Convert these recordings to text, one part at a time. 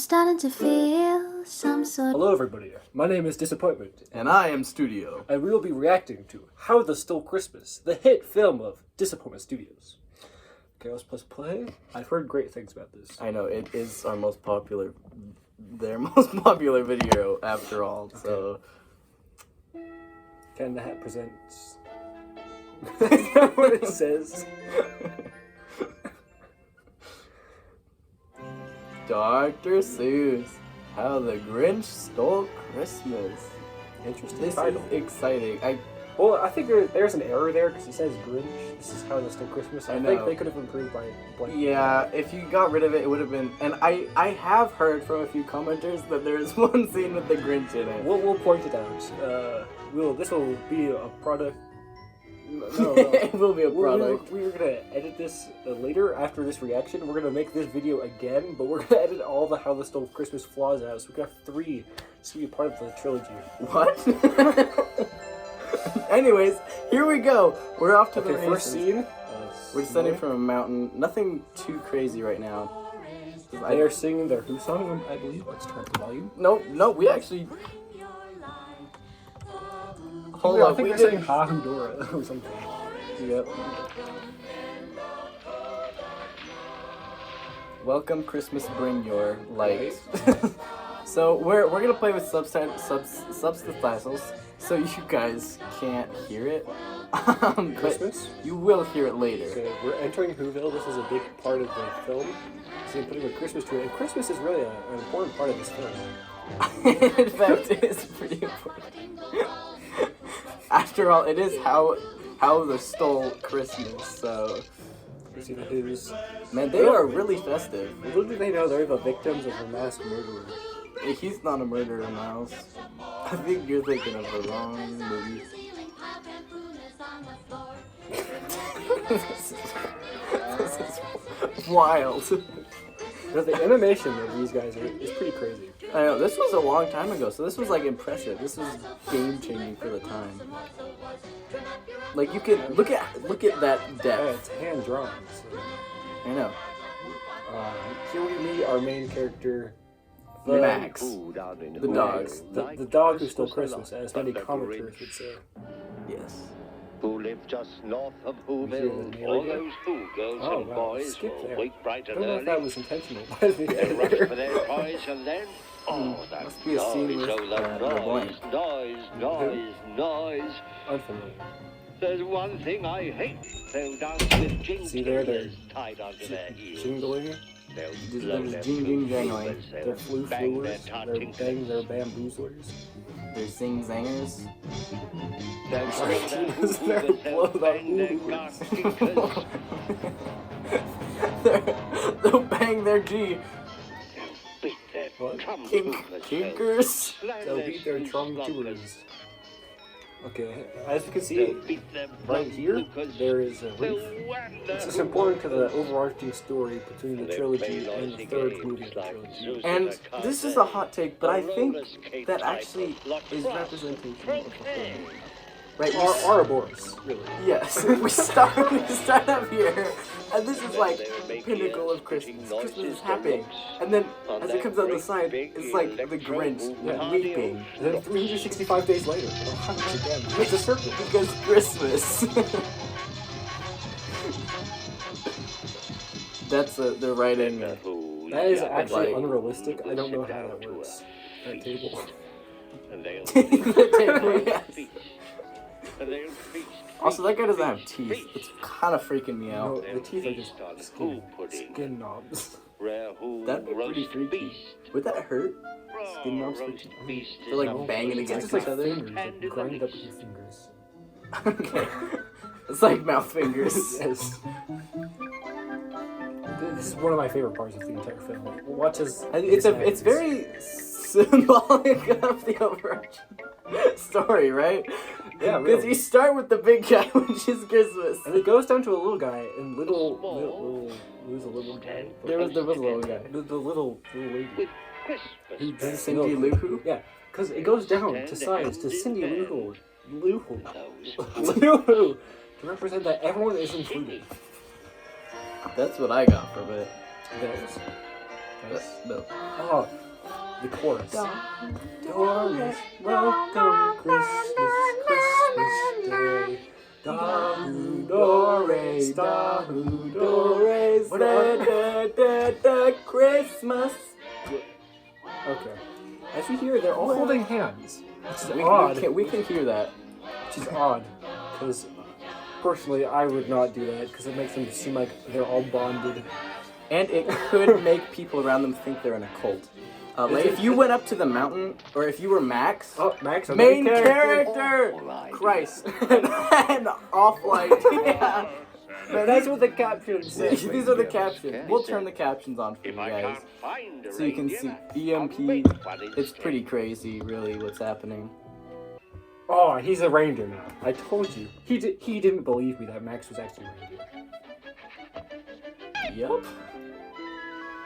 starting to feel some sort. Hello everybody, my name is Disappointment. And I am Studio. And we will be reacting to How the Stole Christmas, the hit film of Disappointment Studios. Okay, let's press play. I've heard great things about this. I know, it is our most popular, their most popular video after all, so. Cat in the Hat presents... That's not what it says. Dr. Seuss, How the Grinch Stole Christmas. Interesting This title. is exciting. Well, I think there's an error there because it says Grinch. This is How the Stole Christmas. I think they could have improved by blank. Yeah, if you got rid of it, it would have been. And I have heard from a few commenters that there is one scene with the Grinch in it. We'll point it out. This will be a product. No. It will be a product. We're gonna edit this later after this reaction. We're gonna make this video again, but we're gonna edit all the How the Stole Christmas flaws out. So we got 3 to be part of the trilogy. What? Anyways, here we go. We're off to the Okay, first races. scene. We're descending from a mountain. Nothing too crazy right now. They are singing their Who song, I believe. Let's turn up the volume. No, we actually. Hold I on, think we they're saying didn't. Ha Hundora or something. Yep. Welcome, Christmas, bring your light. So we're gonna play with subtitles, so you guys can't hear it. But Christmas? you will hear it later. Okay, we're entering Whoville. This is a big part of the film. So you're putting a Christmas tree, and Christmas is really an important part of this film. In fact, it is pretty important. After all, it is how they stole Christmas. So, You see the Who's. man, they are really festive. Little do they know they're the victims of a mass murderer. He's not a murderer, Miles. I think you're thinking of the wrong movie. This is wild. The animation of these guys is pretty crazy. I know, this was a long time ago, so this was like impressive. This was game changing for the time. Like you could look at that Yeah, depth. it's hand drawn. So. I know. Here we meet our main character, Max, the dogs. the dog who stole Christmas, as many commenters would say. Yes. Who live just north of Hear the Whoville. name All again? those Who girls Oh, and wow, boys skip will there. wake bright I and don't know if that early. was intentional by the They rush editor. for their toys and then, oh, that Must be a scene noise, with, oh, that the noise, blank. noise. Unfamiliar. There's one thing I hate. They'll dance with jing See there, they're tied onto their heels. Jingling, They'll These blow things their jing, flutes, jangling. they'll they're flu bang their fluers, taunting they're bang their bamboozlers. They're sing zangers. They'll Sorry, swing their Tina's there, hooves, blow they'll the bang their hooves. garkinkers. They'll bang their G. Beat their What? drum Kinkers. They'll beat their drum tours. Okay, as you can see, right here, there is a reef. This is important to the overarching story between the trilogy and the third movie of the trilogy. And this is a hot take, but I think that actually is representation of the film. Right? Ouroboros, really. Yes, we start up here, and this is like the pinnacle of Christmas. Christmas is happening, and then as it comes out the side, it's like the Grinch weeping. And then 365 days later, again, it's a circle. Because Christmas. That's the right end. That is actually Like- unrealistic. I don't know how that works. That table. Also, that guy doesn't have teeth. It's kind of freaking me No, out. the teeth are just skin knobs. That'd be pretty freaky. Would that hurt? Skin knobs for teeth? They're like banging It's against just like each other. fingers, like you grind up with your fingers. Okay. It's like mouth fingers. Yes. This is one of my favorite parts of the entire film. Watch as It's very symbolic of the overarching story, right? Yeah, Because really. you start with the big guy, which is Christmas. And it goes down to a little guy, and little who's a little guy? There was a little guy. The little lady. Who drinks Cindy milk. Lou Who? Yeah, because it goes down to size to Cindy Lou Who to represent that everyone is included. That's what I got from it. Those. No. Oh, the chorus. Doris, welcome Christmas Day. Dores, Christmas. Okay. As you hear, they're all holding hands. Which is We odd. can hear that. Which is odd. Because, personally, I would not do that. Because it makes them seem like they're all bonded. And it could make people around them think they're in a cult. Like if you went up to the mountain, or if you were Max, Oh, Max, our main main character, Alright. Christ, and off light. Yeah. That's what the captions say. These are the captions. We'll turn the captions on for you If I guys, can't find a so you can reindeer, see I'll EMP. make one It's instead. pretty crazy, really, what's happening. Oh, he's a reindeer now. I told you. He didn't believe me that Max was actually a reindeer. Yup.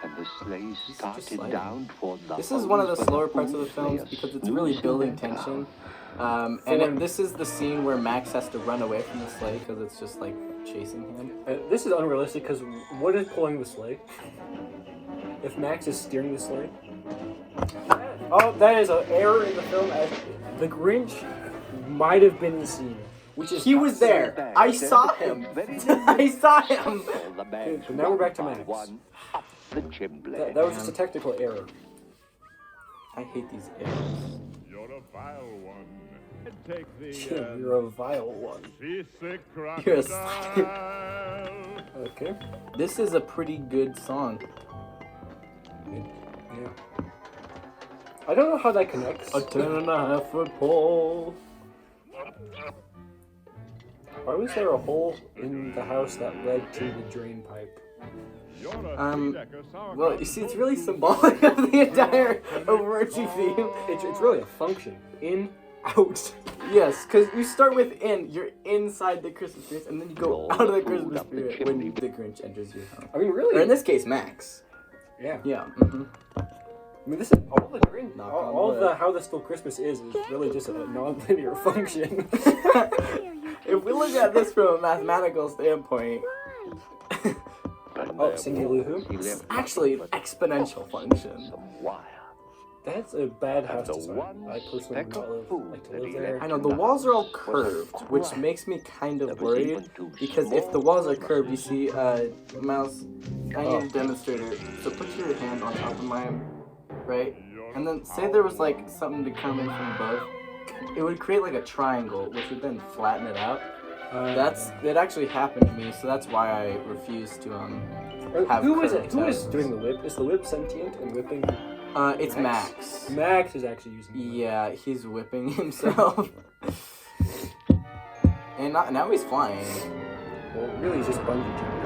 And the sleigh started sliding. down toward the This is one of the homes slower where parts of the films fools because it's knew really to building enter. tension. when- This is the scene where Max has to run away from the sleigh because it's just like chasing him. This is unrealistic because what is pulling the sleigh? If Max is steering the sleigh? Oh, that is an error in the film. As the Grinch might have been seen. Which is He was there. I saw him. I saw him. All the bags but now we're back to one by Max. one up the chimney. That was just a technical error. I hate these arrows. You're a vile one. And take the You're a vile one. seasick You're a crocodile. Okay. This is a pretty good song. Yeah. I don't know how that connects. A 10.5-foot pole. Why was there a hole in the house that led to the drain pipe? You're a Um, three-decker sauerkraut. Well, you see, it's really symbolic of the entire overarching theme. It's really a function. In, out. Yes, because you start with in, you're inside the Christmas spirit, and then you go out of the Christmas spirit when the Grinch enters your home. I mean, Or really. in this case, Max. Yeah. Yeah. Mm-hmm. I mean, this is all the Grinch. Knock All, on all wood. the how the Still Christmas is really just a non-linear function. If we look at this from a mathematical standpoint, Oh, Cindy Lou Who? it's actually an exponential function. Some wire. That's a bad house the design. one I personally would speck not of live, food like to that live he there. left I know, the walls are all curved, which makes me kind of worried, because if the walls are curved, you see, Mouse, I need a demonstrator, so put your hand on top of mine, right? And then say there was, like, something to come in from above, it would create, like, a triangle, which would then flatten it out. That actually happened to me, so that's why I refuse to, have Who is it? curved Who is houses. doing the whip? Is the whip sentient and whipping? It's Max. Max is actually using the whip. Yeah, he's whipping himself. And now he's flying. Well, really, he's just bungee jumping.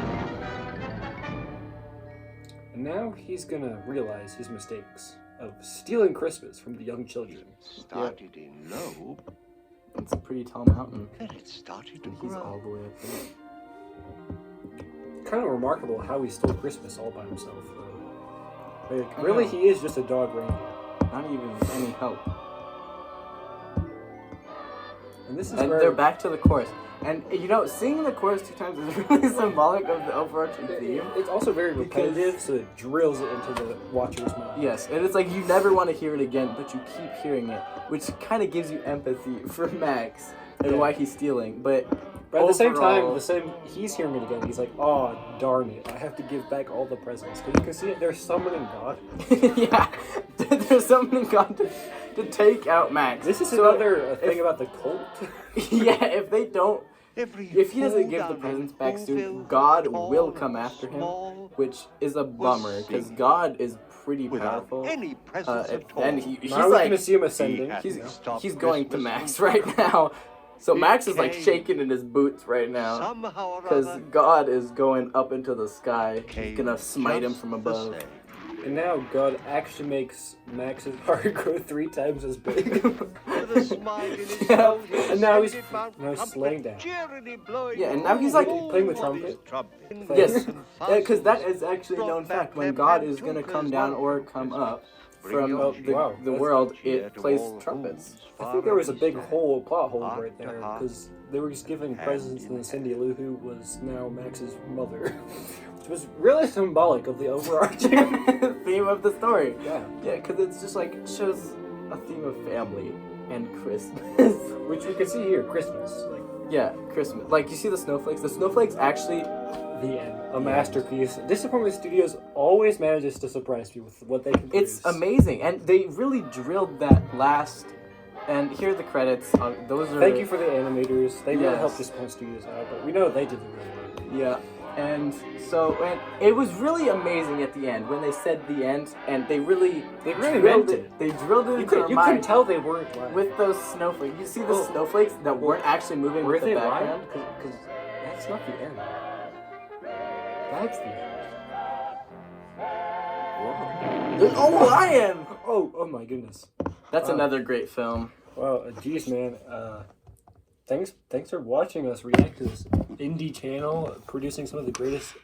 And now he's gonna realize his mistakes of stealing Christmas from the young children. Started in low, It's a pretty tall mountain. then it started to And he's all grow. the way up there. Kind of remarkable how he stole Christmas all by himself, though. Like, really, he is just a dog reindeer. Not even any help. And this is And where they're back to the chorus. And you know, singing the chorus 2 times is really symbolic of the overarching theme. it's also very repetitive, so it drills it into the watcher's mind. Yes, and it's like you never want to hear it again, but you keep hearing it, which kind of gives you empathy for Max and Yeah. why he's stealing. But But at the same time, overall- he's hearing it again. He's like, "Oh, darn it! I have to give back all the presents." Because you can see it. They're summoning God. yeah, there's something God to take out Max. This is So, another thing about the cult. yeah, if they don't, if he doesn't give the fold presents on back it, soon, God tall will and come after him, small, which is a bummer because God is pretty without powerful. any presents at all. And he's Now we're like, gonna see him ascending. He he's, had Stop he's going to Christmas Max from right now. So He Max is like came. shaking in his boots right now Somehow or because other, God is going up into the sky. He's came gonna smite him just from the above. same. And now God actually makes Max's heart grow 3 times as big. With a smile in his Yeah, mouth, he and now he's- ascended Mount now he's Trumpet, slaying down. cheerily blowing Yeah, and now he's, like, playing the on his trumpet. Yes, And because that fossils is actually a brought known back fact. When them God and is gonna took come as down one or come up Bring from your the wow, that's world, cheer it to plays all trumpets. homes I far think there was a and big distant. hole, plot hole Heart right to there, heart, because they were just giving hand presents, in and then Cindy Lou Who was now Max's mother. which was really symbolic of the overarching. theme of the story. Yeah. Yeah, because it's just like shows a theme of family and Christmas. Which we can see here, Christmas. Like, Yeah, Christmas. Like, you see the snowflakes? The snowflakes actually... the end. A masterpiece. Disappointment Studios always manages to surprise you with what they can produce. It's amazing. And they really drilled that last... And here are the credits. Those are... Thank you for the animators. They really Yes. helped Disappointment Studios out, but we know they did the real work. Yeah. And so... And it was really amazing at the end when they said the end. And they really really drilled meant it. They drilled it You into our could mind tell they weren't lying. with those snowflakes. You see the Oh. snowflakes that weren't actually moving Were with the they background? lying? Because that's not the end. That's the end. Whoa. Oh, lion! Oh my goodness. That's another great film. Well, geez, man. Thanks for watching us react to this indie channel producing some of the greatest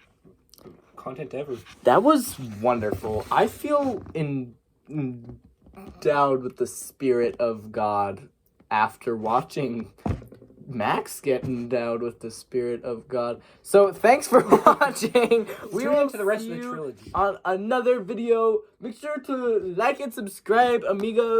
content ever. That was wonderful. I feel endowed with the spirit of God after watching Max get endowed with the spirit of God. So thanks for watching. We Tune will into the rest see of the you trilogy. on another video. Make sure to like and subscribe, amigos.